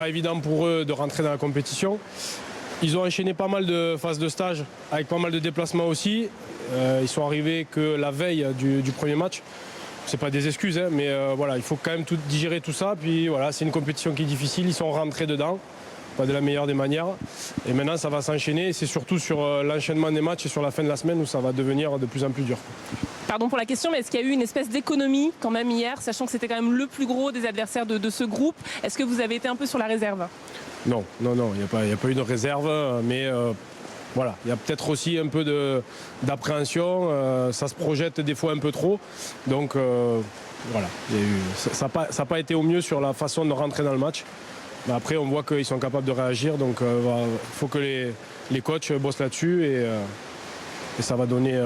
Pas évident pour eux de rentrer dans la compétition. Ils ont enchaîné pas mal de phases de stage avec pas mal de déplacements aussi. Ils sont arrivés que la veille du premier match. C'est pas des excuses, hein, mais voilà, il faut quand même digérer tout ça. Puis voilà, c'est une compétition qui est difficile. Ils sont rentrés dedans, pas de la meilleure des manières. Et maintenant, ça va s'enchaîner. C'est surtout sur l'enchaînement des matchs et sur la fin de la semaine où ça va devenir de plus en plus dur. Pardon pour la question, mais est-ce qu'il y a eu une espèce d'économie quand même hier, sachant que c'était quand même le plus gros des adversaires de ce groupe? Est-ce que vous avez été un peu sur la réserve? Non, il n'y a pas eu de réserve, mais voilà, il y a peut-être aussi un peu d'appréhension, ça se projette des fois un peu trop, donc voilà, ça n'a pas été au mieux sur la façon de rentrer dans le match. Mais après, on voit qu'ils sont capables de réagir, donc il faut que les coachs bossent là-dessus et ça va donner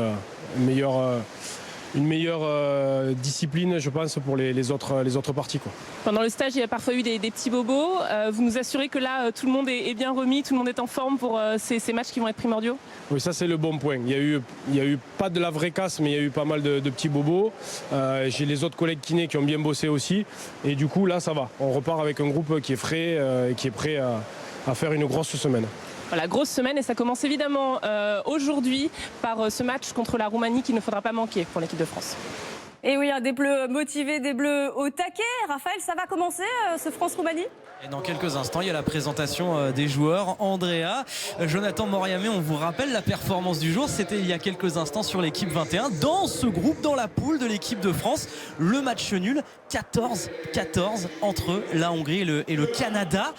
une meilleure discipline, je pense, pour les autres parties, quoi. Pendant le stage, il y a parfois eu des petits bobos. Vous nous assurez que là, tout le monde est bien remis, tout le monde est en forme pour ces matchs qui vont être primordiaux? Oui, ça c'est le bon point. Il y a eu pas de la vraie casse, mais il y a eu pas mal de petits bobos. J'ai les autres collègues kinés qui ont bien bossé aussi. Et du coup, là, ça va. On repart avec un groupe qui est frais et qui est prêt à faire une grosse semaine. Voilà, grosse semaine, et ça commence évidemment aujourd'hui par ce match contre la Roumanie qu'il ne faudra pas manquer pour l'équipe de France. Et oui, des Bleus motivés, des Bleus au taquet. Raphaël, ça va commencer ce France-Roumanie? Et dans quelques instants, il y a la présentation des joueurs. Andrea, Jonathan Moriamé, on vous rappelle la performance du jour. C'était il y a quelques instants sur l'équipe 21. Dans ce groupe, dans la poule de l'équipe de France, le match nul 14-14 entre la Hongrie et le Canada.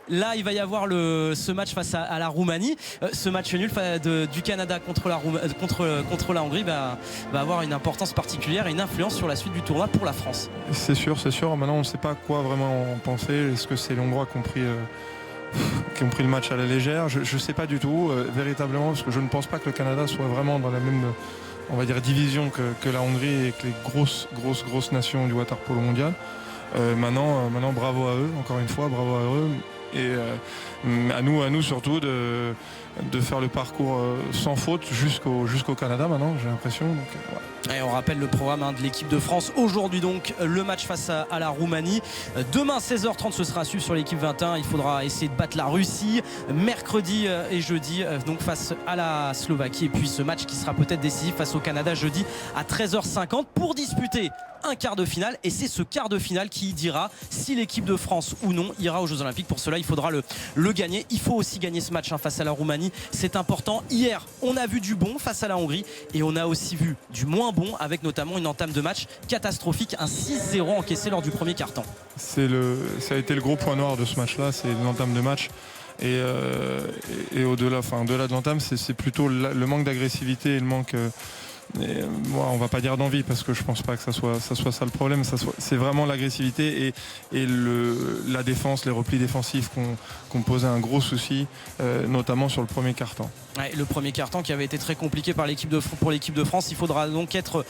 Là, il va y avoir ce match face à la Roumanie. Ce match nul du Canada contre la Hongrie va avoir une importance particulière et une influence sur la suite du tournoi pour la France. C'est sûr. Maintenant, on ne sait pas quoi vraiment en penser. Est-ce que c'est les Hongrois qui ont pris le match à la légère? Je ne sais pas du tout, véritablement, parce que je ne pense pas que le Canada soit vraiment dans la même, on va dire, division que la Hongrie et que les grosses nations du water polo mondial. Maintenant, bravo à eux, encore une fois, bravo à eux. Et à nous surtout de faire le parcours sans faute jusqu'au Canada maintenant, j'ai l'impression. Donc, ouais. Et on rappelle le programme de l'équipe de France. Aujourd'hui donc le match face à la Roumanie. Demain 16h30 ce sera à suivre sur l'équipe 21. Il faudra essayer de battre la Russie. Mercredi et jeudi donc face à la Slovaquie. Et puis ce match qui sera peut-être décisif face au Canada jeudi à 13h50 pour disputer un quart de finale, et c'est ce quart de finale qui dira si l'équipe de France ou non ira aux Jeux Olympiques. Pour cela il faudra le gagner. Il faut aussi gagner ce match face à la Roumanie, c'est important. Hier on a vu du bon face à la Hongrie et on a aussi vu du moins bon, avec notamment une entame de match catastrophique, un 6-0 encaissé lors du premier quart-temps. Ça a été le gros point noir de ce match là, c'est l'entame de match. Et au-delà de l'entame, c'est plutôt le manque d'agressivité et le manque on va pas dire d'envie, parce que je pense pas que ça soit ça le problème. C'est vraiment l'agressivité et la défense, les replis défensifs qu'on posait un gros souci, notamment sur le premier quart-temps. Ouais, le premier quart-temps qui avait été très compliqué pour l'équipe de France. Il faudra donc être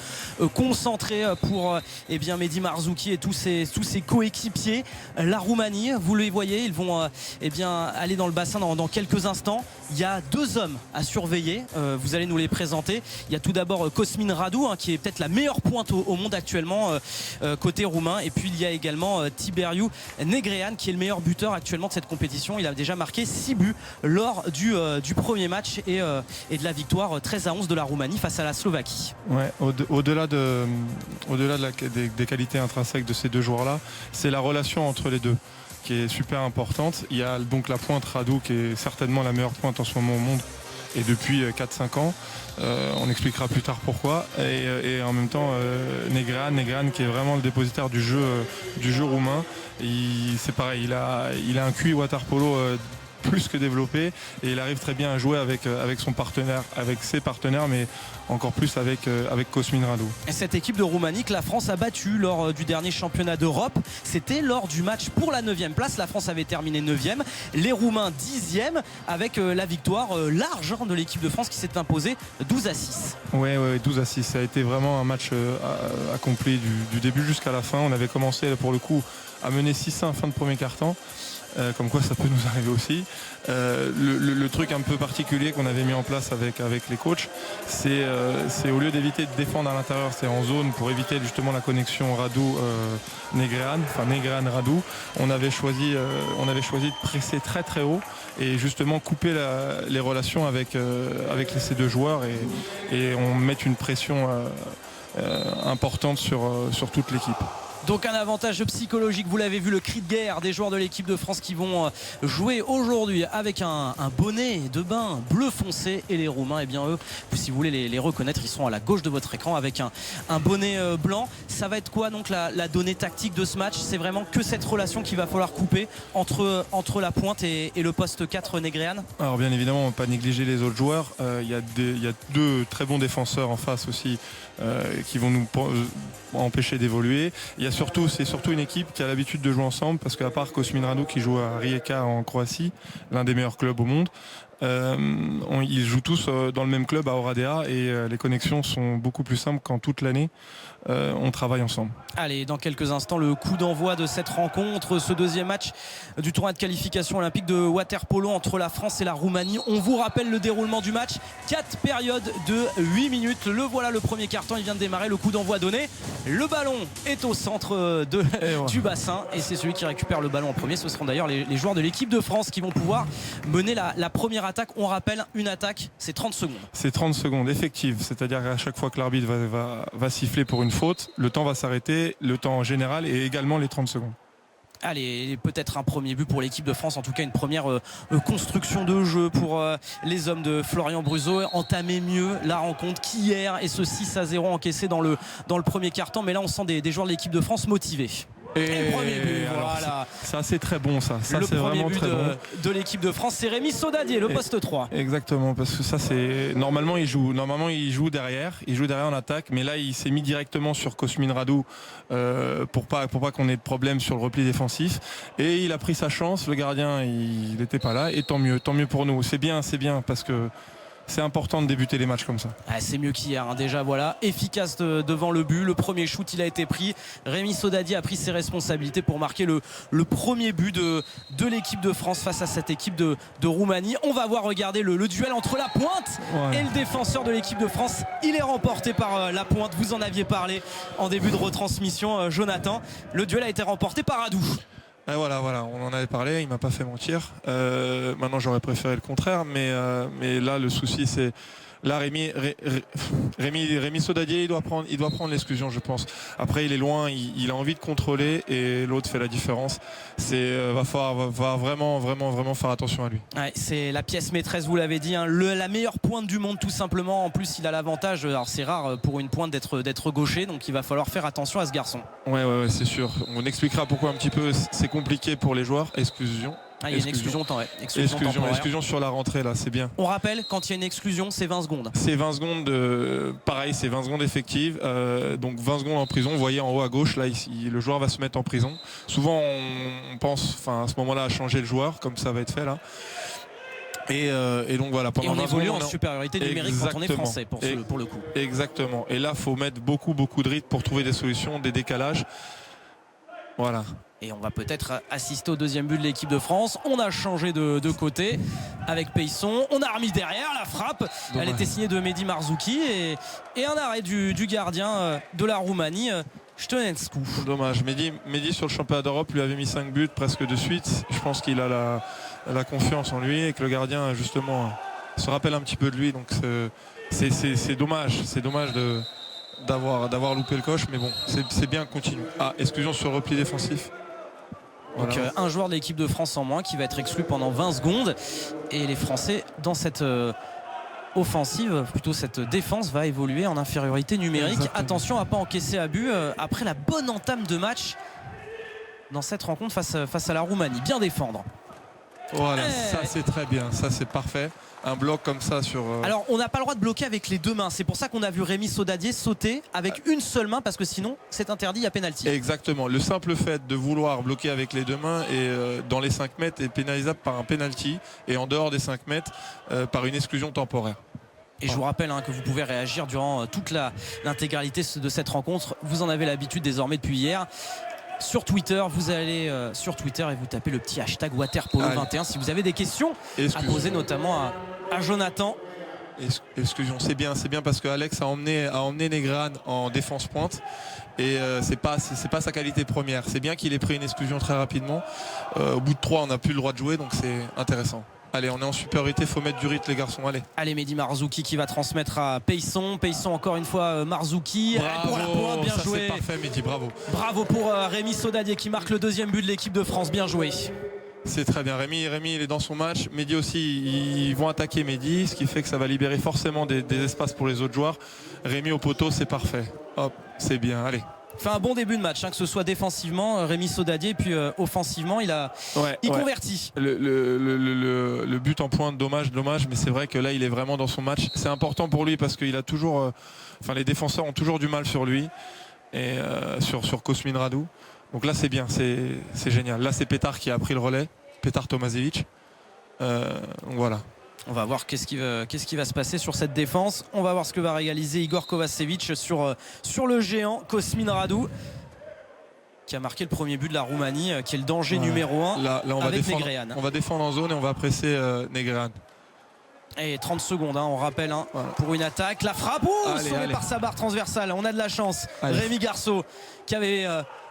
concentré pour Mehdi Marzouki et tous ses coéquipiers. La Roumanie, vous les voyez, ils vont aller dans le bassin dans quelques instants. Il y a deux hommes à surveiller, vous allez nous les présenter. Il y a tout d'abord Cosmin Radu, qui est peut-être la meilleure pointe au monde actuellement côté roumain, et puis il y a également Tiberiu Negrean qui est le meilleur buteur actuellement de cette compétition. Il a déjà marqué 6 buts lors du premier match et de la victoire 13-11 de la Roumanie face à la Slovaquie. Ouais, au-delà des qualités intrinsèques de ces deux joueurs-là, c'est la relation entre les deux qui est super importante. Il y a donc la pointe Radu qui est certainement la meilleure pointe en ce moment au monde et depuis 4-5 ans. On expliquera plus tard pourquoi. Et en même temps Negrean qui est vraiment le dépositaire du jeu roumain. C'est pareil, il a un QI water polo plus que développé, et il arrive très bien à jouer avec son partenaire, avec ses partenaires, mais encore plus avec Cosmin Radu. Et cette équipe de Roumanie que la France a battue lors du dernier championnat d'Europe, c'était lors du match pour la 9e place. La France avait terminé 9e, les Roumains 10e, avec la victoire large de l'équipe de France qui s'est imposée 12-6. Ouais, 12-6. Ça a été vraiment un match accompli du début jusqu'à la fin. On avait commencé pour le coup à mener 6-1 fin de premier quart-temps. comme quoi ça peut nous arriver aussi. Le truc un peu particulier qu'on avait mis en place avec les coachs, c'est au lieu d'éviter de défendre à l'intérieur, c'est en zone pour éviter justement la connexion Radu-Negrean, enfin Negrean-Radu, on avait choisi de presser très très haut et justement couper les relations avec ces deux joueurs et on met une pression importante sur toute l'équipe. Donc un avantage psychologique, vous l'avez vu, le cri de guerre des joueurs de l'équipe de France qui vont jouer aujourd'hui avec un bonnet de bain bleu foncé, et les Roumains, eh bien eux, si vous voulez les reconnaître, ils sont à la gauche de votre écran avec un bonnet blanc. Ça va être quoi donc la donnée tactique de ce match? C'est vraiment que cette relation qu'il va falloir couper entre la pointe et le poste 4 Negrean? Alors bien évidemment, on ne va pas négliger les autres joueurs. Il y a deux très bons défenseurs en face aussi qui vont nous empêcher d'évoluer. C'est surtout une équipe qui a l'habitude de jouer ensemble, parce qu'à part Cosmin Radu qui joue à Rijeka en Croatie, l'un des meilleurs clubs au monde, ils jouent tous dans le même club à Oradea et les connexions sont beaucoup plus simples quand toute l'année on travaille ensemble. Allez, dans quelques instants, le coup d'envoi de cette rencontre, ce deuxième match du tournoi de qualification olympique de water-polo entre la France et la Roumanie. On vous rappelle le déroulement du match, 4 périodes de 8 minutes. Le voilà, le premier carton, il vient de démarrer, le coup d'envoi donné. Le ballon est au centre du bassin et c'est celui qui récupère le ballon en premier. Ce seront d'ailleurs les joueurs de l'équipe de France qui vont pouvoir mener la première attaque. On rappelle, une attaque, c'est 30 secondes. C'est 30 secondes effectives, c'est-à-dire qu'à chaque fois que l'arbitre va siffler pour une faute, le temps va s'arrêter, le temps en général et également les 30 secondes. Allez, peut-être un premier but pour l'équipe de France, en tout cas une première construction de jeu pour les hommes de Florian Bruzo, entamer mieux la rencontre qu'hier, et ce 6-0 encaissé dans le premier quart-temps, mais là on sent des joueurs de l'équipe de France motivés. Et le premier but, voilà. Ça c'est très bon, ça c'est vraiment très bon. De l'équipe de France, c'est Rémi Sodadier, le poste 3. Exactement, parce que ça c'est normalement il joue derrière en attaque, mais là il s'est mis directement sur Cosmin Radu pour pas qu'on ait de problème sur le repli défensif, et il a pris sa chance. Le gardien il n'était pas là, et tant mieux pour nous. C'est bien parce que c'est important de débuter les matchs comme ça. C'est mieux qu'hier, hein. Déjà voilà, efficace devant le but. Le premier shoot il a été pris. Rémi Sodadier a pris ses responsabilités pour marquer le premier but de l'équipe de France face à cette équipe de Roumanie. On va voir, regarder le duel entre la pointe et le défenseur de l'équipe de France. Il est remporté par la pointe. Vous en aviez parlé en début de retransmission, Jonathan. Le duel a été remporté par Radu. Et voilà, on en avait parlé, il m'a pas fait mentir. Maintenant j'aurais préféré le contraire, mais là le souci c'est là Rémi Sodadier il doit prendre l'exclusion, je pense. Après il est loin, il a envie de contrôler et l'autre fait la différence. Va falloir vraiment faire attention à lui. C'est la pièce maîtresse, vous l'avez dit, hein, la meilleure pointe du monde tout simplement. En plus il a l'avantage, alors c'est rare pour une pointe d'être gaucher, donc il va falloir faire attention à ce garçon. Ouais, c'est sûr. On expliquera pourquoi un petit peu c'est compliqué pour les joueurs. Exclusion. Il y a une exclusion sur la rentrée là, c'est bien. On rappelle, quand il y a une exclusion, c'est 20 secondes. C'est 20 secondes, pareil, c'est 20 secondes effectives, donc 20 secondes en prison. Vous voyez en haut à gauche, là, le joueur va se mettre en prison. Souvent, on pense, à ce moment-là, à changer le joueur, comme ça va être fait là. Et donc voilà, pendant 20 secondes, on évolue en supériorité numérique quand on est français pour le coup. Exactement. Et là, il faut mettre beaucoup de rythme pour trouver des solutions, des décalages. Voilà. Et on va peut-être assister au deuxième but de l'équipe de France. On a changé de côté avec Peisson. On a remis derrière la frappe. Dommage. Elle était signée de Mehdi Marzouki et un arrêt du gardien de la Roumanie, Stănescu. Dommage. Mehdi sur le championnat d'Europe lui avait mis 5 buts presque de suite. Je pense qu'il a la confiance en lui et que le gardien justement se rappelle un petit peu de lui. Donc c'est dommage. C'est dommage d'avoir loupé le coche, mais bon, c'est bien, continue. Exclusion sur le repli défensif. Donc voilà. Un joueur de l'équipe de France en moins qui va être exclu pendant 20 secondes, et les Français dans cette offensive, plutôt cette défense, va évoluer en infériorité numérique. Exactement. Attention à ne pas encaisser à but après la bonne entame de match dans cette rencontre face à la Roumanie. Bien défendre. Voilà, ça c'est très bien, ça c'est parfait. Un bloc comme ça sur... Alors on n'a pas le droit de bloquer avec les deux mains. C'est pour ça qu'on a vu Rémi Sodadier sauter avec une seule main, parce que sinon c'est interdit, il y a pénalty. Exactement, le simple fait de vouloir bloquer avec les deux mains et dans les 5 mètres est pénalisable par un pénalty, et en dehors des 5 mètres par une exclusion temporaire. Et je vous rappelle que vous pouvez réagir durant toute l'intégralité de cette rencontre. Vous en avez l'habitude désormais depuis hier. sur Twitter. Vous allez sur Twitter et vous tapez le petit hashtag Waterpolo21 si vous avez des questions à poser, notamment à Jonathan. Exclusion, c'est bien parce que Alex a emmené Negrean en défense pointe et c'est pas sa qualité première. C'est bien qu'il ait pris une exclusion très rapidement. Au bout de 3, on n'a plus le droit de jouer, donc c'est intéressant. Allez, on est en supériorité, faut mettre du rythme les garçons, allez. Mehdi Marzouki qui va transmettre à Peisson encore une fois Marzouki pour la pointe, bien joué. C'est parfait Mehdi, Bravo pour Rémi Sodadier qui marque le deuxième but de l'équipe de France, bien joué. C'est très bien, Rémi il est dans son match. Mehdi aussi, ils vont attaquer Mehdi, ce qui fait que ça va libérer forcément des espaces pour les autres joueurs. Rémi au poteau, c'est parfait. Hop, c'est bien, allez. Fait un bon début de match, que ce soit défensivement, Rémi Sodadier, puis offensivement, il convertit. Le but en pointe, dommage, mais c'est vrai que là, il est vraiment dans son match. C'est important pour lui parce qu'il a toujours, les défenseurs ont toujours du mal sur lui et sur Cosmin Radu. Donc là, c'est bien, c'est génial. Là, c'est Petar qui a pris le relais, Petar Tomasevic. Donc voilà. On va voir qu'est-ce qui va se passer sur cette défense. On va voir ce que va réaliser Igor Kovacevic sur le géant Cosmin Radu, qui a marqué le premier but de la Roumanie, qui est le danger numéro 1 là, on avec va Negrean. On va défendre en zone et on va presser Negrean. Et 30 secondes, on rappelle, pour une attaque. La frappe, sauvée par sa barre transversale. On a de la chance. Rémi Garceau qui avait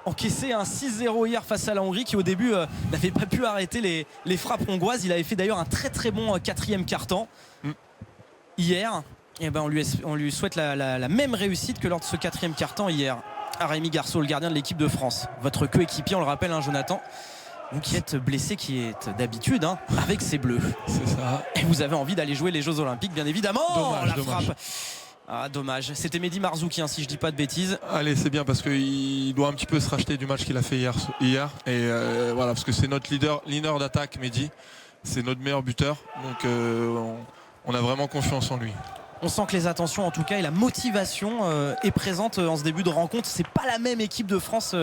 encaissé un 6-0 hier face à la Hongrie, qui au début n'avait pas pu arrêter les frappes hongroises. Il avait fait d'ailleurs un très très bon quatrième quart-temps hier. Et on lui souhaite la même réussite que lors de ce quatrième quart-temps hier à Rémi Garceau, le gardien de l'équipe de France. Votre coéquipier, on le rappelle, Jonathan, vous qui êtes blessé, qui est d'habitude avec ces bleus. C'est ça. Et vous avez envie d'aller jouer les Jeux Olympiques, bien évidemment. Dommage. Frappe. Dommage. C'était Mehdi Marzouki, si je dis pas de bêtises. Allez, c'est bien parce qu'il doit un petit peu se racheter du match qu'il a fait hier. Et voilà, parce que c'est notre leader d'attaque, Mehdi. C'est notre meilleur buteur. Donc on a vraiment confiance en lui. On sent que les attentions, en tout cas, et la motivation est présente en ce début de rencontre. C'est pas la même équipe de France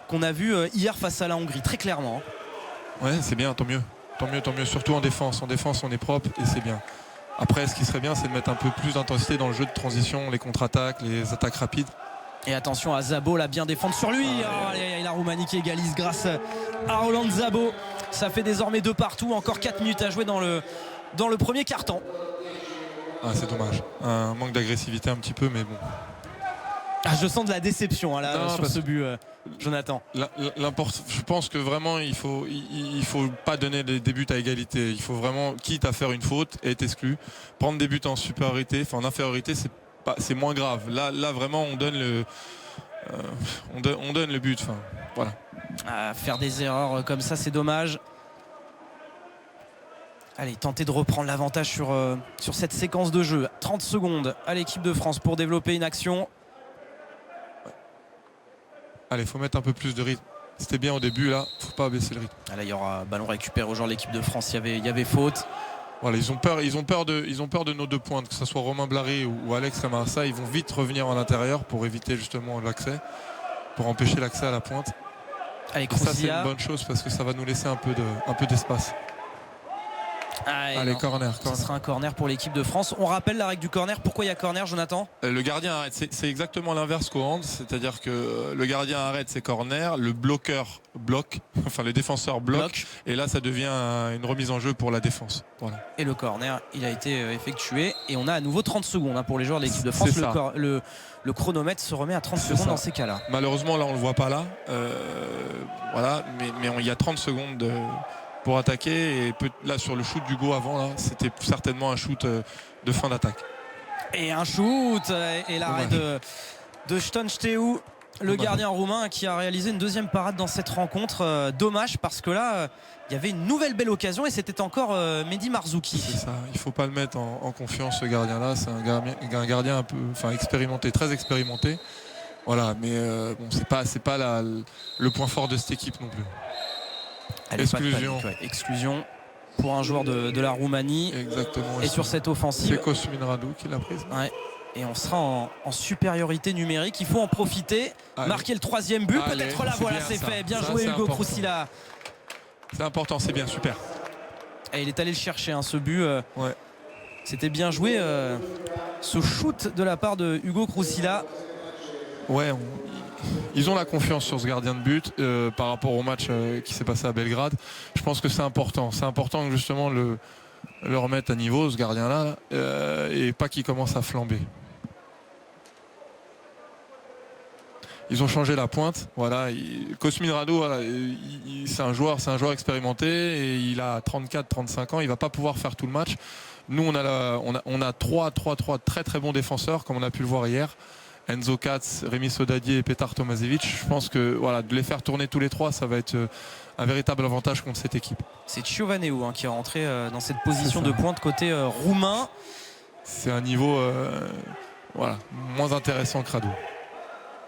qu'on a vue hier face à la Hongrie, très clairement. Ouais, c'est bien, tant mieux. Surtout en défense. En défense, on est propre et c'est bien. Après, ce qui serait bien, c'est de mettre un peu plus d'intensité dans le jeu de transition, les contre-attaques, les attaques rapides. Et attention à Szabo, là, bien défendre sur lui. La Roumanie qui égalise grâce à Roland Szabo. Ça fait désormais 2 partout. Encore 4 minutes à jouer dans le premier quart-temps. C'est dommage. Un manque d'agressivité un petit peu, mais bon. Je sens de la déception sur ce but, Jonathan. Je pense que vraiment il faut pas donner des buts à égalité. Il faut vraiment, quitte à faire une faute et être exclu, prendre des buts en supériorité, en infériorité, c'est moins grave. Là vraiment on donne le but. Voilà. Faire des erreurs comme ça, c'est dommage. Allez, tenter de reprendre l'avantage sur cette séquence de jeu. 30 secondes à l'équipe de France pour développer une action. Allez, il faut mettre un peu plus de rythme. C'était bien au début, là, faut pas baisser le rythme. Là, il y aura ballon récupéré au genre l'équipe de France. Il y avait faute. Voilà, ils ont peur de nos 2 pointes, que ce soit Romain Blary ou Alex Camarasa. Ils vont vite revenir en intérieur pour éviter justement l'accès, pour empêcher l'accès à la pointe. Allez, ça, c'est une bonne chose parce que ça va nous laisser un peu d'espace. Allez, corner. Ce sera un corner pour l'équipe de France. On rappelle la règle du corner. Pourquoi il y a corner, Jonathan ? Le gardien arrête. C'est exactement l'inverse qu'au hand. C'est-à-dire que le gardien arrête, c'est corner. Le bloqueur bloque. Enfin, le défenseur bloque. Et là, ça devient une remise en jeu pour la défense. Voilà. Et le corner, il a été effectué. Et on a à nouveau 30 secondes pour les joueurs de l'équipe de France. Le chronomètre se remet à 30 secondes dans ces cas-là. Malheureusement, là, on ne le voit pas là. Voilà. Mais il y a 30 secondes pour attaquer, et là sur le shoot d'Hugo avant, c'était certainement un shoot de fin d'attaque. Et un shoot et l'arrêt de Stonsteu, le gardien roumain qui a réalisé une deuxième parade dans cette rencontre. Dommage parce que là il y avait une nouvelle belle occasion et c'était encore Mehdi Marzouki. C'est ça, il ne faut pas le mettre en confiance, ce gardien là. C'est un gardien un peu expérimenté, très expérimenté. Voilà, mais c'est pas le point fort de cette équipe non plus. Allez, exclusion pour un joueur de la Roumanie. Exactement. Et sur cette offensive, c'est Cosmin Radu qui l'a prise. Ouais. Et on sera en supériorité numérique. Il faut en profiter. Allez. Marquer le 3e but. Peut-être là, voilà, c'est fait. Bien joué, Hugo Krousila. C'est important, c'est bien, super. Et il est allé le chercher, ce but. C'était bien joué. Ce shoot de la part de Hugo Krousila. Ouais, ils ont la confiance sur ce gardien de but par rapport au match qui s'est passé à Belgrade. Je pense que c'est important. C'est important que justement le remettre à niveau, ce gardien-là, et pas qu'il commence à flamber. Ils ont changé la pointe. Voilà. Cosmin Radu, voilà, c'est un joueur expérimenté et il a 34-35 ans. Il va pas pouvoir faire tout le match. Nous, on a trois très très bons défenseurs, comme on a pu le voir hier. Enzo Katz, Rémi Sodadier et Petar Tomasevic. Je pense que voilà, de les faire tourner tous les trois, ça va être un véritable avantage contre cette équipe. C'est Ciovaneu qui est rentré dans cette position de pointe côté roumain. C'est un niveau moins intéressant que Radu.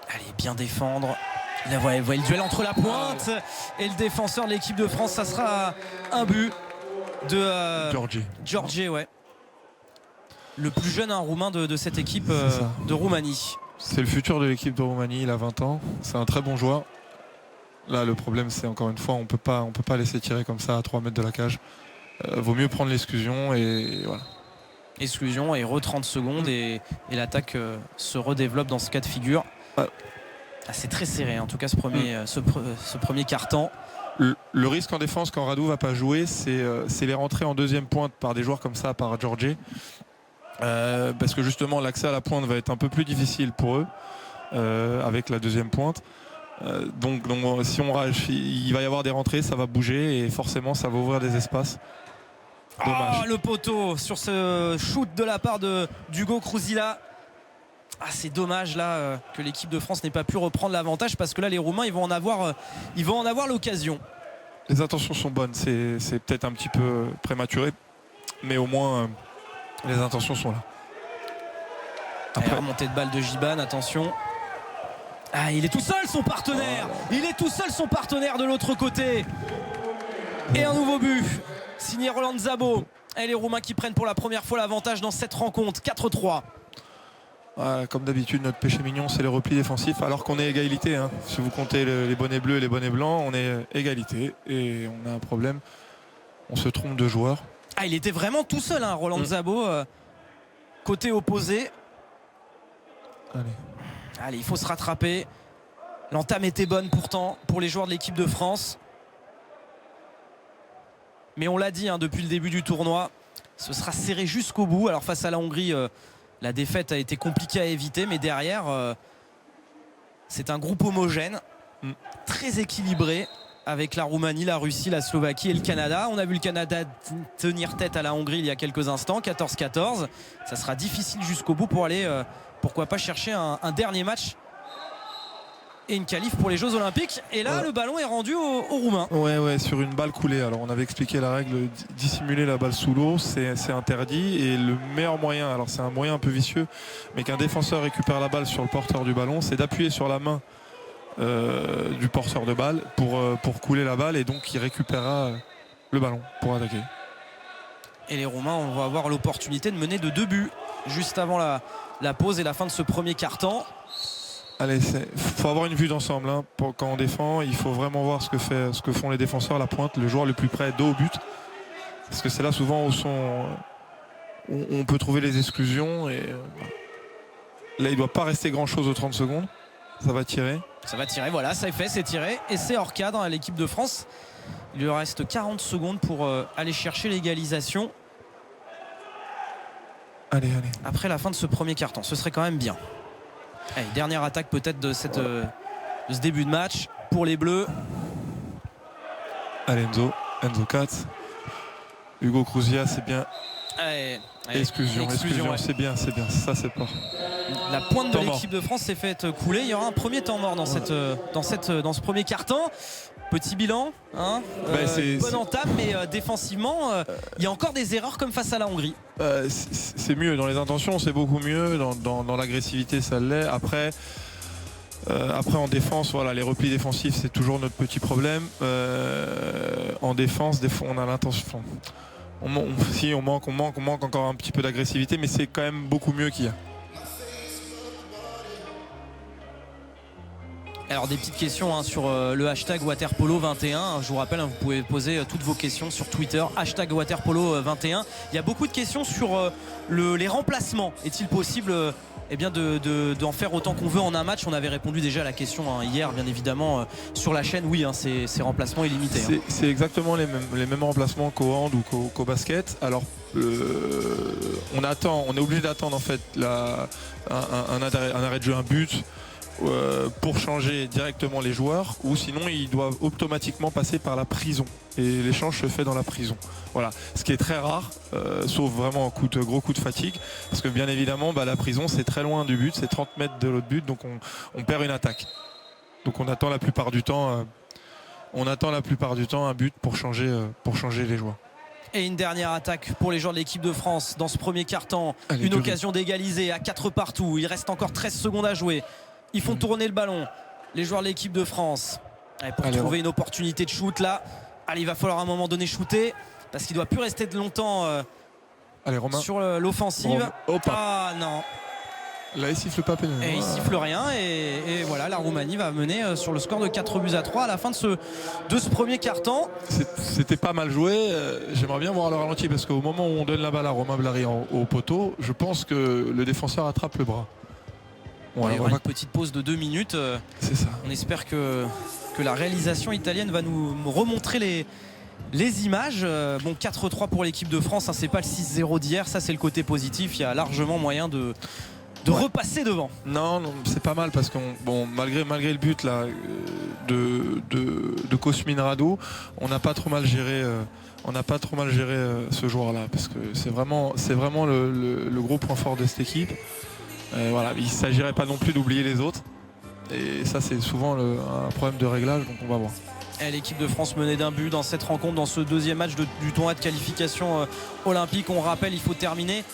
Allez, bien défendre. Là, voyez le duel entre la pointe et le défenseur de l'équipe de France. Ça sera un but de Georgie, ouais. Le plus jeune roumain de cette équipe de Roumanie. C'est le futur de l'équipe de Roumanie, il a 20 ans. C'est un très bon joueur. Là, le problème, c'est encore une fois, on peut pas laisser tirer comme ça à 3 mètres de la cage. Vaut mieux prendre l'exclusion et voilà. Exclusion et 30 secondes et l'attaque se redéveloppe dans ce cas de figure. C'est très serré en tout cas ce premier quart-temps. Le risque en défense quand Radu va pas jouer, c'est les rentrées en deuxième pointe par des joueurs comme ça, par Georgie. Parce que justement l'accès à la pointe va être un peu plus difficile pour eux avec la deuxième pointe. Donc si il va y avoir des rentrées, ça va bouger et forcément ça va ouvrir des espaces. Dommage. Le poteau sur ce shoot de la part d'Hugo Kruzila. C'est dommage là que l'équipe de France n'ait pas pu reprendre l'avantage parce que là les Roumains ils vont en avoir l'occasion. Les intentions sont bonnes, c'est peut-être un petit peu prématuré, mais au moins les intentions sont là. Après, remontée de balle de Giban, attention. Il est tout seul son partenaire. Il est tout seul son partenaire de l'autre côté. Et un nouveau but signé Roland Szabo. Et les Roumains qui prennent pour la première fois l'avantage dans cette rencontre. 4-3. Comme d'habitude, notre péché mignon, c'est les replis défensifs, alors qu'on est égalité. Si vous comptez les bonnets bleus et les bonnets blancs, on est égalité. Et on a un problème. On se trompe de joueurs. Il était vraiment tout seul, Roland Szabo, côté opposé. Allez, il faut se rattraper. L'entame était bonne pourtant pour les joueurs de l'équipe de France. Mais on l'a dit depuis le début du tournoi, ce sera serré jusqu'au bout. Alors face à la Hongrie, la défaite a été compliquée à éviter, mais derrière, c'est un groupe homogène, très équilibré, avec la Roumanie, la Russie, la Slovaquie et le Canada. On a vu le Canada tenir tête à la Hongrie il y a quelques instants, 14-14. Ça sera difficile jusqu'au bout pour aller, pourquoi pas chercher un dernier match et une qualif pour les Jeux Olympiques. Et là, le ballon est rendu aux Roumains. Ouais, sur une balle coulée. Alors, on avait expliqué la règle, dissimuler la balle sous l'eau, c'est interdit. Et le meilleur moyen, alors c'est un moyen un peu vicieux, mais qu'un défenseur récupère la balle sur le porteur du ballon, c'est d'appuyer sur la main du porteur de balle pour couler la balle, et donc il récupérera le ballon pour attaquer. Et les Roumains, on va avoir l'opportunité de mener de 2 buts juste avant la pause et la fin de ce premier quart-temps. Allez, faut avoir une vue d'ensemble quand on défend. Il faut vraiment voir ce que font les défenseurs à la pointe, le joueur le plus près dos au but, parce que c'est là souvent où on peut trouver les exclusions. Et là, il ne doit pas rester grand chose aux 30 secondes. Ça va tirer, voilà, ça est fait, c'est tiré et c'est hors cadre à l'équipe de France. Il lui reste 40 secondes pour aller chercher l'égalisation. Allez. Après la fin de ce premier carton, ce serait quand même bien. Allez, dernière attaque peut-être de ce début de match pour les Bleus. Allez, Enzo Katz, Hugo Kruzia, c'est bien. Exclusion, ouais. c'est bien, ça c'est pas. La pointe de l'équipe de France s'est faite couler. Il y aura un premier temps mort dans ce premier quart-temps. Petit bilan, bonne entame, mais défensivement, il y a encore des erreurs comme face à la Hongrie. C'est mieux dans les intentions, c'est beaucoup mieux. Dans l'agressivité, ça l'est. Après, en défense, voilà, les replis défensifs, c'est toujours notre petit problème. En défense, des fois, on a l'intention. On manque encore un petit peu d'agressivité, mais c'est quand même beaucoup mieux qu'il y a. Alors des petites questions sur le hashtag Waterpolo21. Je vous rappelle, vous pouvez poser toutes vos questions sur Twitter, hashtag Waterpolo21. Il y a beaucoup de questions sur les remplacements. Est-il possible eh bien d'en faire autant qu'on veut en un match. On avait répondu déjà à la question hier, bien évidemment, sur la chaîne. Oui, ces remplacements illimités. C'est exactement les mêmes remplacements qu'au hand ou qu'au basket. Alors on est obligé d'attendre en fait un arrêt de jeu, un but, pour changer directement les joueurs, ou sinon ils doivent automatiquement passer par la prison, et l'échange se fait dans la prison. Voilà, ce qui est très rare, sauf vraiment gros coup de fatigue, parce que bien évidemment la prison c'est très loin du but, c'est 30 mètres de l'autre but, donc on perd une attaque. Donc on attend la plupart du temps un but pour changer les joueurs. Et une dernière attaque pour les joueurs de l'équipe de France dans ce premier quart-temps. Une occasion d'égaliser à 4 partout. Il reste encore 13 secondes à jouer. Ils font tourner le ballon, les joueurs de l'équipe de France, pour trouver une opportunité de shoot là. Allez, il va falloir à un moment donné shooter, parce qu'il ne doit plus rester de longtemps sur l'offensive. Ah non. Là il siffle pas pénal. Et il siffle rien, et voilà, la Roumanie va mener sur le score de 4-3 à la fin de ce premier quart-temps. C'était pas mal joué. J'aimerais bien voir le ralenti, parce qu'au moment où on donne la balle à Romain Blary au poteau, je pense que le défenseur attrape le bras. Il y aura une petite pause de 2 minutes. C'est ça. On espère que la réalisation italienne va nous remontrer les images. 4-3 pour l'équipe de France, c'est pas le 6-0 d'hier, ça c'est le côté positif. Il y a largement moyen de repasser devant. Non, c'est pas mal, parce que malgré le but là de Cosmin Radu, on n'a pas trop mal géré. Ce joueur-là, parce que c'est vraiment le gros point fort de cette équipe. Voilà, il ne s'agirait pas non plus d'oublier les autres, et ça c'est souvent un problème de réglage, donc on va voir. L'équipe de France menée d'un but dans cette rencontre, dans ce deuxième match du tournoi de qualification olympique. On rappelle, il faut terminer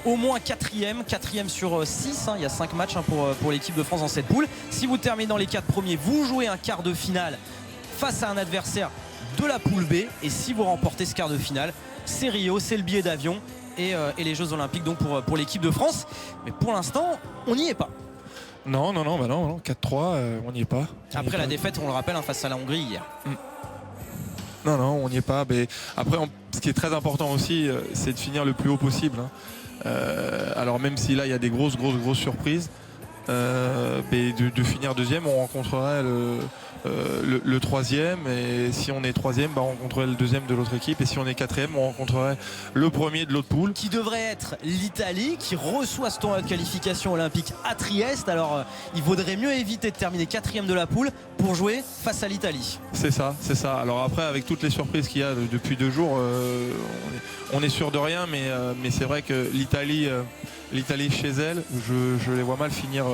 au moins 4e sur 6, il y a 5 matchs pour l'équipe de France dans cette poule. Si vous terminez dans les 4 premiers, vous jouez un quart de finale face à un adversaire de la poule B, et si vous remportez ce quart de finale, c'est Rio, c'est le billet d'avion et les Jeux Olympiques donc pour l'équipe de France. Mais pour l'instant, on n'y est pas. Non, 4-3, on n'y est pas. Après la défaite, on le rappelle, face à la Hongrie hier. Non, on n'y est pas. Mais après, ce qui est très important aussi, c'est de finir le plus haut possible. Alors même si là, il y a des grosses surprises, mais de finir deuxième, on rencontrerait le troisième, et si on est troisième, on rencontrerait le deuxième de l'autre équipe, et si on est quatrième, on rencontrerait le premier de l'autre poule, qui devrait être l'Italie, qui reçoit ce tournoi de qualification olympique à Trieste. Alors il vaudrait mieux éviter de terminer quatrième de la poule pour jouer face à l'Italie. C'est ça. Alors après, avec toutes les surprises qu'il y a depuis 2 jours, on est sûr de rien, mais c'est vrai que l'Italie chez elle, je les vois mal finir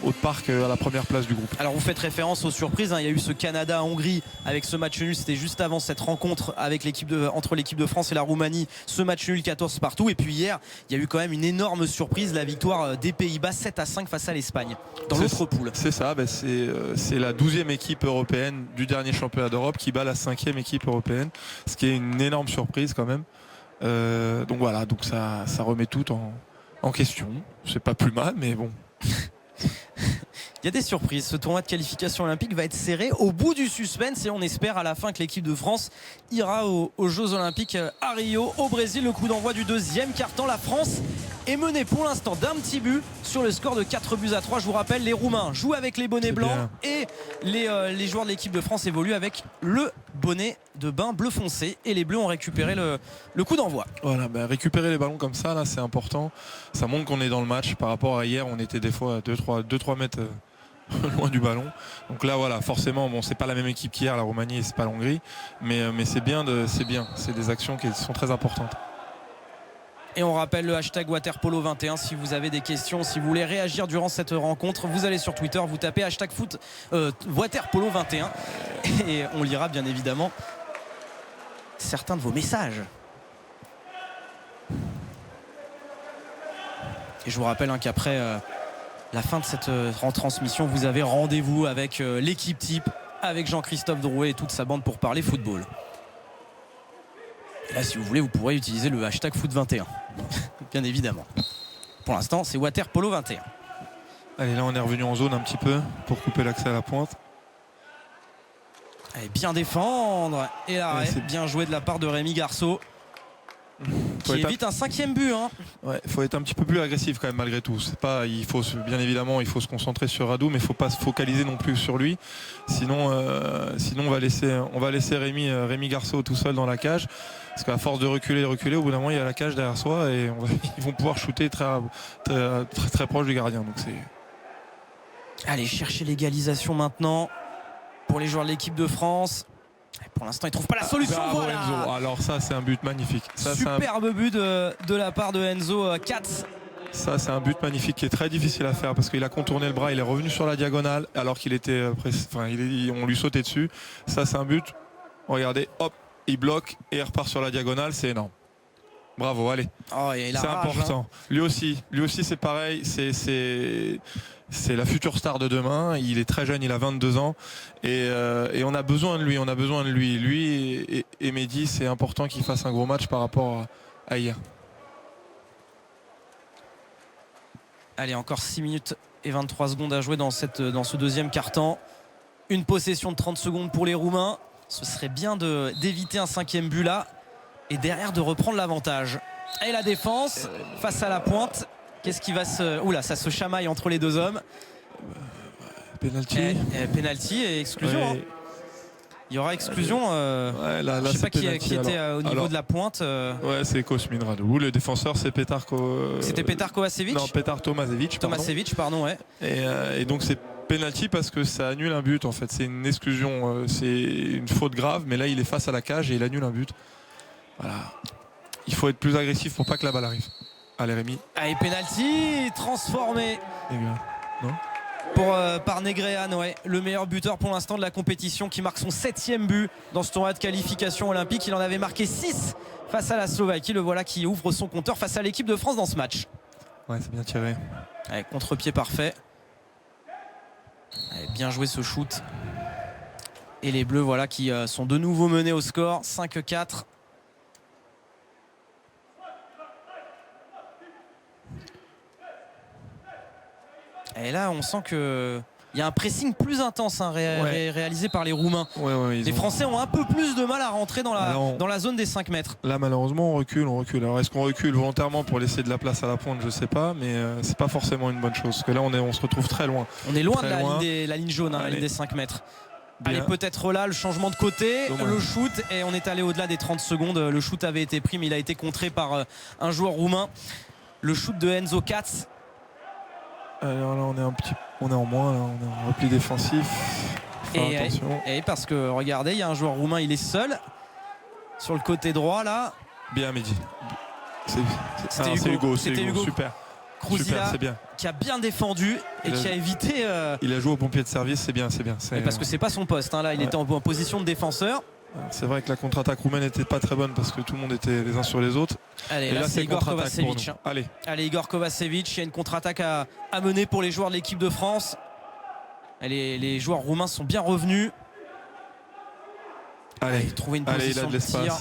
au parc à la première place du groupe. Alors vous faites référence aux surprises, il y a eu ce Canada-Hongrie avec ce match nul, c'était juste avant cette rencontre avec entre l'équipe de France et la Roumanie, ce match nul 14 partout. Et puis hier, il y a eu quand même une énorme surprise, la victoire des Pays-Bas 7-5 face à l'Espagne dans l'autre poule. C'est ça, c'est la 12e équipe européenne du dernier championnat d'Europe qui bat la 5e équipe européenne, ce qui est une énorme surprise quand même. Donc voilà, ça remet tout en question. C'est pas plus mal, mais bon. Il y a des surprises. Ce tournoi de qualification olympique va être serré au bout du suspense, et on espère à la fin que l'équipe de France ira aux Jeux Olympiques à Rio, au Brésil. Le coup d'envoi du deuxième quart-temps. La France est menée pour l'instant d'un petit but sur le score de 4-3. Je vous rappelle, les Roumains jouent avec les bonnets blancs, et les joueurs de l'équipe de France évoluent avec le bonnet de bain bleu foncé, et les Bleus ont récupéré le coup d'envoi. Voilà, récupérer les ballons comme ça, là, c'est important. Ça montre qu'on est dans le match. Par rapport à hier, on était des fois à 2-3 mètres loin du ballon. Donc là, voilà, forcément, c'est pas la même équipe qu'hier, la Roumanie, et c'est pas la Hongrie, mais c'est bien. C'est des actions qui sont très importantes. Et on rappelle le hashtag Waterpolo21 si vous avez des questions, si vous voulez réagir durant cette rencontre. Vous allez sur Twitter, vous tapez hashtag Waterpolo21, et on lira bien évidemment certains de vos messages. Et je vous rappelle qu'après la fin de cette retransmission, vous avez rendez-vous avec l'équipe type, avec Jean-Christophe Drouet et toute sa bande pour parler football. Et là, si vous voulez, vous pourrez utiliser le hashtag Foot21. Bien évidemment. Pour l'instant, c'est Waterpolo21. Allez, là, on est revenu en zone un petit peu pour couper l'accès à la pointe. Allez, bien défendre. Et l'arrêt, bien joué de la part de Rémi Garceau. qui évite un 5e but. Hein. Ouais, faut être un petit peu plus agressif quand même malgré tout. C'est pas, bien évidemment, il faut se concentrer sur Radou, mais il faut pas se focaliser non plus sur lui. Sinon on va laisser Rémi Garceau tout seul dans la cage. Parce qu'à force de reculer, au bout d'un moment, il y a la cage derrière soi et ils vont pouvoir shooter très proche du gardien. Donc Allez, chercher l'égalisation maintenant pour les joueurs de l'équipe de France. Pour l'instant, ils ne trouvent pas la solution. Bravo, voilà. Enzo. Alors ça, c'est un but magnifique. Superbe but de la part de Enzo Katz. Ça, c'est un but magnifique qui est très difficile à faire parce qu'il a contourné le bras, il est revenu sur la diagonale alors qu'il était on lui sautait dessus. Ça, c'est un but. Regardez, hop, il bloque et il repart sur la diagonale, c'est énorme. Bravo, allez. Oh, c'est important. Hein. Lui aussi, c'est pareil. C'est la future star de demain. Il est très jeune, il a 22 ans. Et on a besoin de lui. Lui et Mehdi, c'est important qu'il fasse un gros match par rapport à hier. Allez, encore 6 minutes et 23 secondes à jouer dans ce deuxième quart-temps. Une possession de 30 secondes pour les Roumains. Ce serait bien d'éviter un 5e but là. Et derrière de reprendre l'avantage. Et la défense face à la pointe. Qu'est-ce qui va Oula, ça se chamaille entre les deux hommes. Penalty. Penalty et exclusion. Ouais. Hein. Il y aura exclusion. Là, je ne sais pas qui était au niveau alors, de la pointe. Ouais, c'est Cosmin Radou. Le défenseur, c'est Petar C'était Petar Kovacevic. Non, Petar Tomasevic. Pardon, ouais. Et donc c'est penalty parce que ça annule un but en fait. C'est une exclusion, c'est une faute grave, mais là il est face à la cage et il annule un but. Voilà. Il faut être plus agressif pour pas que la balle arrive. Allez Rémi. Allez, penalty transformé. Non par Negrean, ouais, le meilleur buteur pour l'instant de la compétition qui marque son 7e but dans ce tournoi de qualification olympique. Il en avait marqué 6 face à la Slovaquie. Le voilà qui ouvre son compteur face à l'équipe de France dans ce match. Ouais, c'est bien tiré. Allez, contre-pied parfait. Allez, bien joué ce shoot. Et les Bleus voilà qui sont de nouveau menés au score 5-4. Et là on sent que il y a un pressing plus intense réalisé par les Roumains. Les Français ont un peu plus de mal à rentrer dans la zone des 5 mètres. Là malheureusement on recule. Alors est-ce qu'on recule volontairement pour laisser de la place à la pointe? Je sais pas, mais c'est pas forcément une bonne chose. Parce que là on se retrouve très loin. On est loin de la ligne jaune, la ligne des 5 mètres. Allez, peut-être là le changement de côté, le shoot, et on est allé au-delà des 30 secondes. Le shoot avait été pris mais il a été contré par un joueur roumain. Le shoot de Enzo Katz. Alors là on est en moins, là, on est en repli défensif. Et parce que regardez, il y a un joueur roumain, il est seul sur le côté droit là. Bien Mehdi. C'était Hugo, super. Kruzilla, c'est bien. Qui a bien défendu et qui a évité. Il a joué au pompier de service, c'est bien. Parce que c'est pas son poste. Hein, là, il était en position de défenseur. C'est vrai que la contre-attaque roumaine n'était pas très bonne parce que tout le monde était les uns sur les autres. Allez, là c'est Igor Kovacevic. Allez, Igor Kovacevic, il y a une contre-attaque à mener pour les joueurs de l'équipe de France. Les joueurs roumains sont bien revenus. Allez, trouver une position de tir.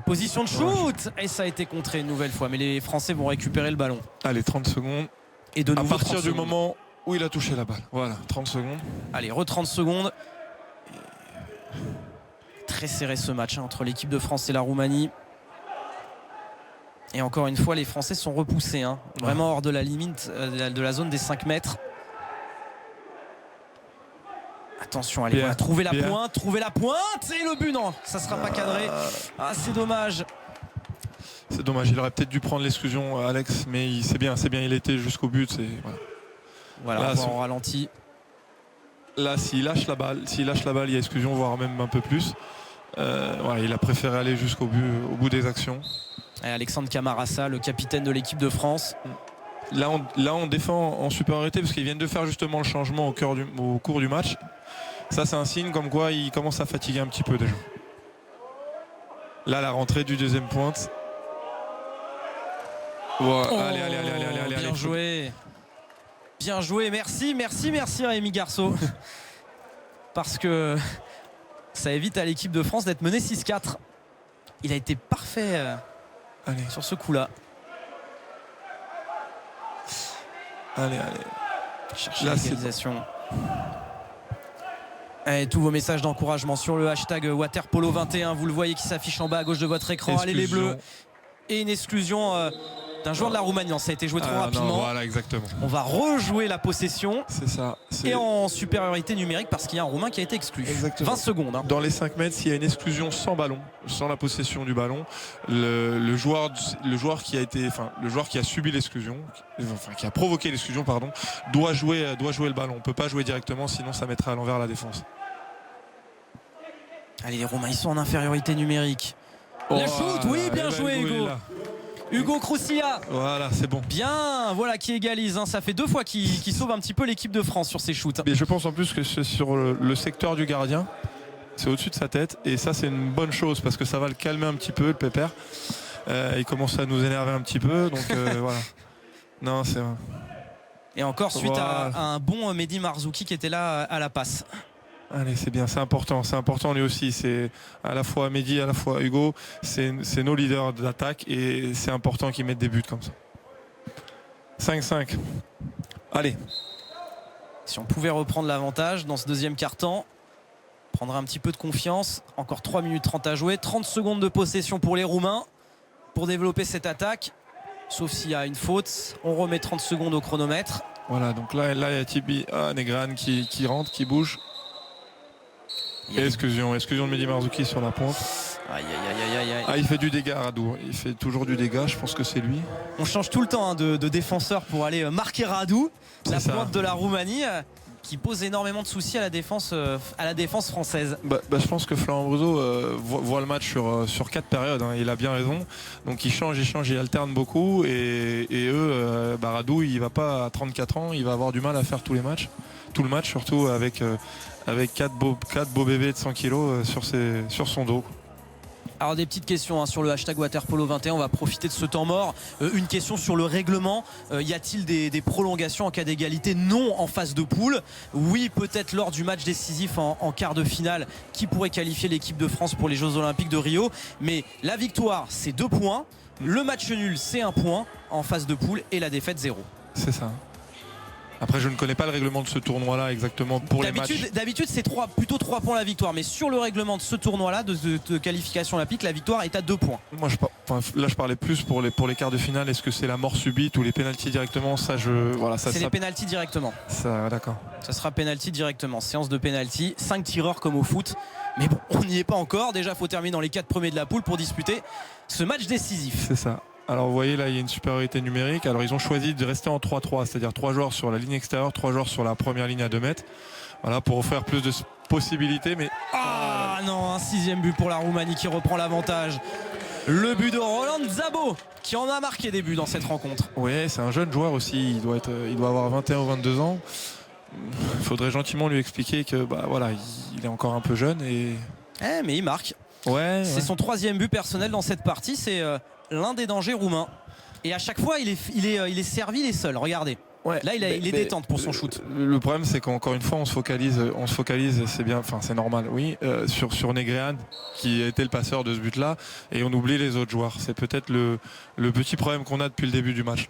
Position de shoot. Et ça a été contré une nouvelle fois. Mais les Français vont récupérer le ballon. Allez, 30 secondes. Et de nouveau, à partir du moment où il a touché la balle. Voilà, 30 secondes. Allez, 30 secondes. Très serré ce match entre l'équipe de France et la Roumanie. Et encore une fois, les Français sont repoussés. Vraiment hors de la limite de la zone des 5 mètres. Attention, allez, voilà, trouver la pointe. Et le but, non, ça sera pas cadré. C'est dommage. C'est dommage, il aurait peut-être dû prendre l'exclusion, Alex, mais c'est bien, il était jusqu'au but. Voilà, là, on ralentit. Là, s'il lâche la balle, il y a exclusion, voire même un peu plus. Il a préféré aller jusqu'au bout des actions. Et Alexandre Camarasa, le capitaine de l'équipe de France. Là, on défend en supériorité parce qu'ils viennent de faire justement le changement au cours du match. Ça, c'est un signe comme quoi il commence à fatiguer un petit peu déjà. Là, la rentrée du deuxième pointe. Allez. Bien joué. Bien joué, merci Rémi Garceau. Parce que ça évite à l'équipe de France d'être menée 6-4. Il a été parfait sur ce coup-là. Allez. Chercher l'égalisation. Et tous vos messages d'encouragement sur le hashtag Waterpolo21. Vous le voyez qui s'affiche en bas à gauche de votre écran. Allez les Bleus. et une exclusion d'un joueur de la Roumanie. Ça a été joué trop rapidement. Non, voilà, exactement. On va rejouer la possession. C'est ça. Et en supériorité numérique parce qu'il y a un Roumain qui a été exclu. Exactement. 20 secondes. Dans les 5 mètres, s'il y a une exclusion sans ballon, sans la possession du ballon, le joueur qui a subi l'exclusion, qui a provoqué l'exclusion, pardon, doit jouer le ballon. On ne peut pas jouer directement, sinon ça mettrait à l'envers la défense. Allez, les Roumains, ils sont en infériorité numérique. Le shoot, oui, bien joué, Hugo. Hugo Croussilla. Voilà, c'est bon. Bien, voilà qui égalise. Ça fait 2 fois qu'il sauve un petit peu l'équipe de France sur ses shoots. Mais je pense en plus que c'est sur le secteur du gardien. C'est au-dessus de sa tête. Et ça, c'est une bonne chose parce que ça va le calmer un petit peu, le pépère. Il commence à nous énerver un petit peu. Donc voilà. Non, c'est vrai. Et encore suite à un bon Mehdi Marzouki qui était là à la passe. Allez, c'est bien, c'est important lui aussi. C'est à la fois Mehdi, à la fois Hugo. C'est nos leaders d'attaque et c'est important qu'ils mettent des buts comme ça. 5-5. Allez. Si on pouvait reprendre l'avantage dans ce deuxième quart-temps, prendra un petit peu de confiance. Encore 3 minutes 30 à jouer. 30 secondes de possession pour les Roumains pour développer cette attaque. Sauf s'il y a une faute. On remet 30 secondes au chronomètre. Voilà, donc là il y a Tibi Negran qui rentre, qui bouge. Exclusion de Mehdi Marzouki sur la pointe. Aïe. Il fait du dégât, Radou. Il fait toujours du dégât, je pense que c'est lui. On change tout le temps de défenseur pour aller marquer Radou, la pointe de la Roumanie, qui pose énormément de soucis à la défense française. Je pense que Florent Bruzo voit le match sur 4 périodes. Il a bien raison. Donc il change, il alterne beaucoup. Et eux, Radou, il va pas à 34 ans, il va avoir du mal à faire tous les matchs. Tout le match, surtout avec 4 beaux bébés de 100 kilos sur son dos. Alors des petites questions sur le hashtag Waterpolo21, on va profiter de ce temps mort. Une question sur le règlement, y a-t-il des prolongations en cas d'égalité? Non, en phase de poule. Oui, peut-être lors du match décisif en quart de finale qui pourrait qualifier l'équipe de France pour les Jeux Olympiques de Rio. Mais la victoire, c'est 2 points. Le match nul, c'est 1 point en phase de poule et la défaite 0. C'est ça. Après, je ne connais pas le règlement de ce tournoi-là exactement pour les matchs. D'habitude, c'est plutôt 3 points la victoire. Mais sur le règlement de ce tournoi-là, de qualification olympique, la victoire est à 2 points. Moi, je parlais plus pour les quarts de finale. Est-ce que c'est la mort subite ou les pénaltys directement? C'est les pénaltys directement. Ça, d'accord. Ça sera pénalty directement. Séance de pénalty. 5 tireurs comme au foot. Mais bon, on n'y est pas encore. Déjà, il faut terminer dans les 4 premiers de la poule pour disputer ce match décisif. C'est ça. Alors vous voyez là il y a une supériorité numérique. Alors ils ont choisi de rester en 3-3, c'est-à-dire 3 joueurs sur la ligne extérieure, 3 joueurs sur la première ligne à 2 mètres. Voilà, pour offrir plus de possibilités. Mais non, un 6e but pour la Roumanie qui reprend l'avantage. Le but de Roland Szabo qui en a marqué des buts dans cette rencontre. Oui, c'est un jeune joueur aussi, il doit avoir 21 ou 22 ans. Il faudrait gentiment lui expliquer que il est encore un peu jeune mais il marque. C'est son 3e but personnel dans cette partie, c'est l'un des dangers roumains. Et à chaque fois, il est servi, il est seul. Regardez. Là, il est détente pour son shoot. Le problème, c'est qu'encore une fois, on se focalise, c'est bien, c'est normal, oui, sur Negrean, qui a été le passeur de ce but-là, et on oublie les autres joueurs. C'est peut-être le petit problème qu'on a depuis le début du match.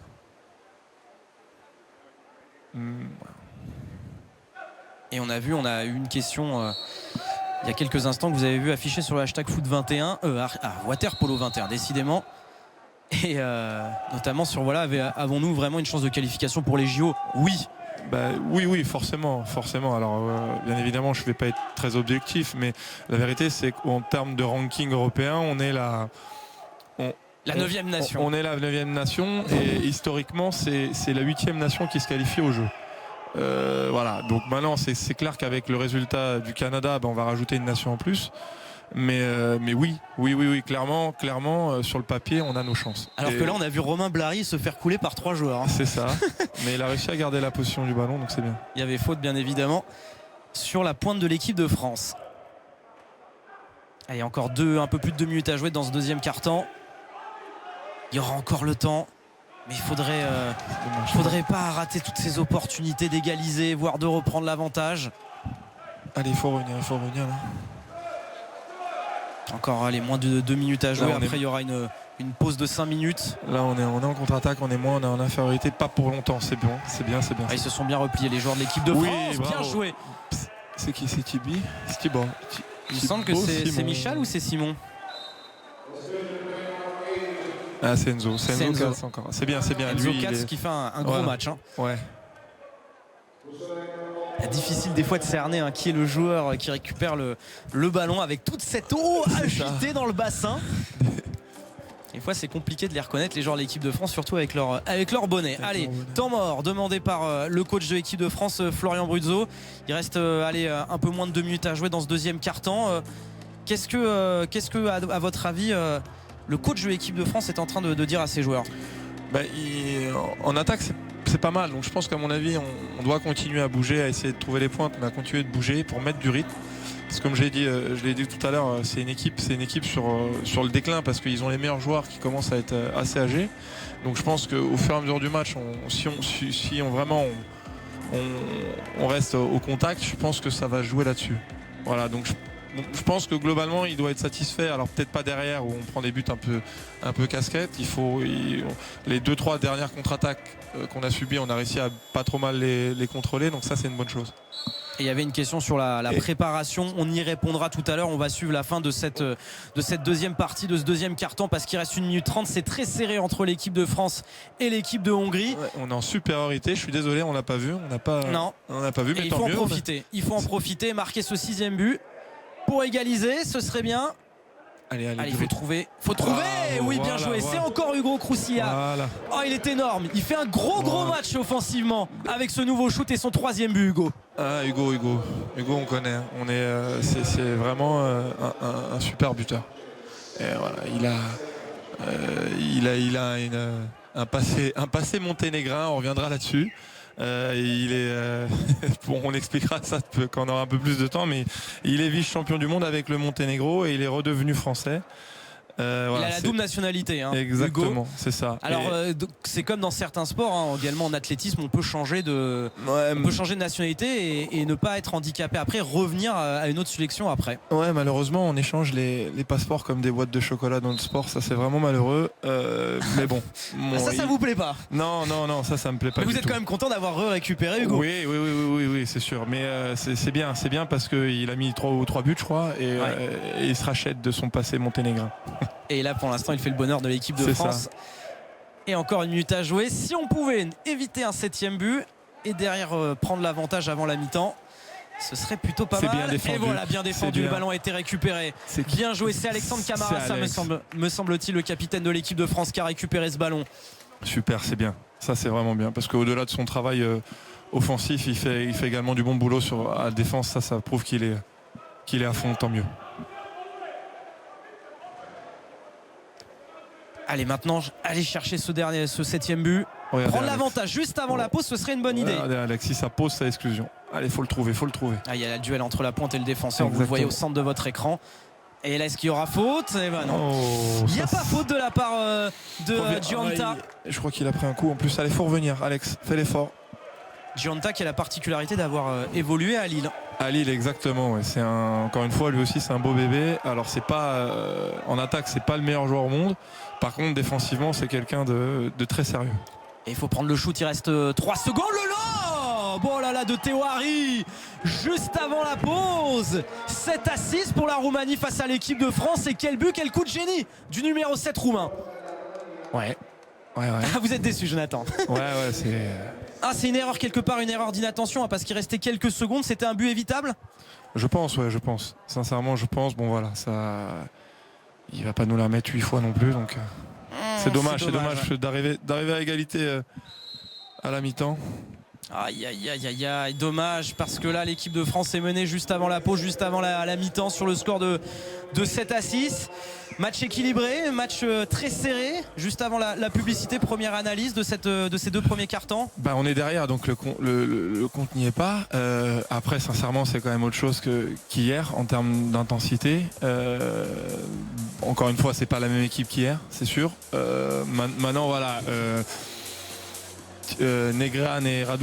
Et on a eu une question il y a quelques instants que vous avez vu afficher sur le hashtag foot21, Waterpolo21, décidément. Et notamment sur avons-nous vraiment une chance de qualification pour les JO? Oui. Oui, forcément. Alors bien évidemment, je ne vais pas être très objectif, mais la vérité c'est qu'en termes de ranking européen, on est la 9e nation. On est la 9e nation et historiquement c'est la 8e nation qui se qualifie au jeu. Donc maintenant c'est clair qu'avec le résultat du Canada, on va rajouter une nation en plus. Mais oui, clairement, sur le papier, on a nos chances. Alors que là, on a vu Romain Blary se faire couler par 3 joueurs. C'est ça. Mais il a réussi à garder la position du ballon, donc c'est bien. Il y avait faute, bien évidemment, sur la pointe de l'équipe de France. Allez, encore un peu plus de 2 minutes à jouer dans ce deuxième quart-temps. Il y aura encore le temps. Mais il faudrait pas rater toutes ces opportunités d'égaliser, voire de reprendre l'avantage. Allez, il faut revenir là. Encore moins de 2 minutes à jouer. Après il y aura une pause de 5 minutes. Là on est en contre-attaque, on est en infériorité, pas pour longtemps, c'est bon, c'est bien. Ils se sont bien repliés les joueurs de l'équipe de France. Bien joué. C'est qui? C'est Tibi? C'est Thibaut. Il me semble que c'est Michel ou c'est Simon? Ah, c'est Enzo. C'est Enzo. Katz encore. C'est bien. Enzo Lui, Katz qui fait un gros match. Hein. Ouais. Difficile des fois de cerner qui est le joueur qui récupère le ballon avec toute cette eau agitée dans le bassin. Des fois c'est compliqué de les reconnaître les joueurs de l'équipe de France, surtout avec leur bonnet. Allez, temps mort demandé par le coach de l'équipe de France, Florian Bruzzo. Il reste un peu moins de 2 minutes à jouer dans ce deuxième quart-temps. Qu'est-ce que à votre avis le coach de l'équipe de France est en train de dire à ses joueurs? En attaque c'est pas mal, donc je pense qu'à mon avis on doit continuer à bouger, à essayer de trouver les pointes, mais à continuer de bouger pour mettre du rythme. Parce que comme je l'ai dit tout à l'heure, c'est une équipe sur le déclin parce qu'ils ont les meilleurs joueurs qui commencent à être assez âgés. Donc je pense qu'au fur et à mesure du match, si on reste au contact, je pense que ça va jouer là-dessus. Voilà, donc je pense que globalement il doit être satisfait. Alors peut-être pas derrière où on prend des buts un peu casquette. Les 2-3 dernières contre-attaques qu'on a subies, on a réussi à pas trop mal les contrôler. Donc ça c'est une bonne chose. Et il y avait une question sur la préparation, on y répondra tout à l'heure. On va suivre la fin de cette deuxième partie, de ce deuxième quart-temps, parce qu'il reste 1 minute 30. C'est très serré entre l'équipe de France et l'équipe de Hongrie. Ouais, on est en supériorité, je suis désolé, on l'a pas vu. On n'a pas vu, mais il tant faut mieux. Il faut en profiter, marquer ce 6e but pour égaliser, ce serait bien. Allez, il faut trouver. Oui, bien joué. C'est encore Hugo Croussilla. Voilà. Oh, il est énorme. Il fait un gros match offensivement avec ce nouveau shoot et son 3e but, Hugo. Ah, Hugo, on connaît. C'est vraiment un super buteur. Et voilà, il a un passé monténégrin. On reviendra là-dessus. On expliquera ça quand on aura un peu plus de temps, mais il est vice-champion du monde avec le Monténégro et il est redevenu français. Il a la double nationalité, exactement, Hugo. c'est ça. Alors c'est comme dans certains sports, également en athlétisme, on peut changer de nationalité et ne pas être handicapé après, revenir à une autre sélection après. Ouais, malheureusement on échange les passeports comme des boîtes de chocolat dans le sport, ça c'est vraiment malheureux. Mais bon. Ça vous plaît pas? Non, ça me plaît pas. Mais vous êtes quand même content d'avoir récupéré Hugo? Oui, c'est sûr. Mais c'est bien parce qu'il a mis 3 buts, je crois, et il se rachète de son passé monténégrin. Et là pour l'instant il fait le bonheur de l'équipe de France. Et encore 1 minute à jouer. Si on pouvait éviter un 7e but et derrière prendre l'avantage avant la mi-temps, ce serait plutôt pas mal. Bien défendu. Et voilà, bien défendu. Bien. Le ballon a été récupéré. Bien joué. C'est Alexandre Camara, ça me semble-t-il, le capitaine de l'équipe de France qui a récupéré ce ballon. Super, c'est bien. Ça c'est vraiment bien parce qu'au-delà de son travail offensif, il fait également du bon boulot à la défense. Ça prouve qu'il est à fond, tant mieux. Allez, maintenant, aller chercher ce 7e but. Prendre l'avantage juste avant la pause, ce serait une bonne idée. Regardez, Alexis, ça pose sa exclusion. Allez, faut le trouver. Il y a le duel entre la pointe et le défenseur. Exactement. Vous le voyez au centre de votre écran. Et là, est-ce qu'il y aura faute? Eh ben non. Il n'y a pas faute de la part de Gionta. Je crois qu'il a pris un coup. En plus, allez, faut revenir. Alex, fais l'effort. Gionta qui a la particularité d'avoir évolué à Lille. À Lille, exactement. Ouais. Encore une fois, lui aussi, c'est un beau bébé. Alors, c'est pas en attaque, c'est pas le meilleur joueur au monde. Par contre, défensivement, c'est quelqu'un de très sérieux. Et il faut prendre le shoot. Il reste 3 secondes. Bon là de Théo Harry juste avant la pause. 7-6 pour la Roumanie face à l'équipe de France. Et quel but, quel coup de génie du numéro 7 roumain. Ouais. Vous êtes déçu, Jonathan? C'est une erreur quelque part, une erreur d'inattention parce qu'il restait quelques secondes. C'était un but évitable? Je pense. Sincèrement, je pense. Bon voilà, ça, il va pas nous la mettre 8 fois non plus, donc c'est dommage d'arriver à égalité à la mi-temps. Aïe, dommage parce que là l'équipe de France est menée juste avant la pause, juste avant la mi-temps sur le score de 7-6. Match équilibré, match très serré. Juste avant la publicité, première analyse de ces 2 premiers quarts-temps. On est derrière, donc le compte n'y est pas. Après, sincèrement, c'est quand même autre chose qu'hier en termes d'intensité. Encore une fois, c'est pas la même équipe qu'hier, c'est sûr. Maintenant, voilà. Negreanu et Radu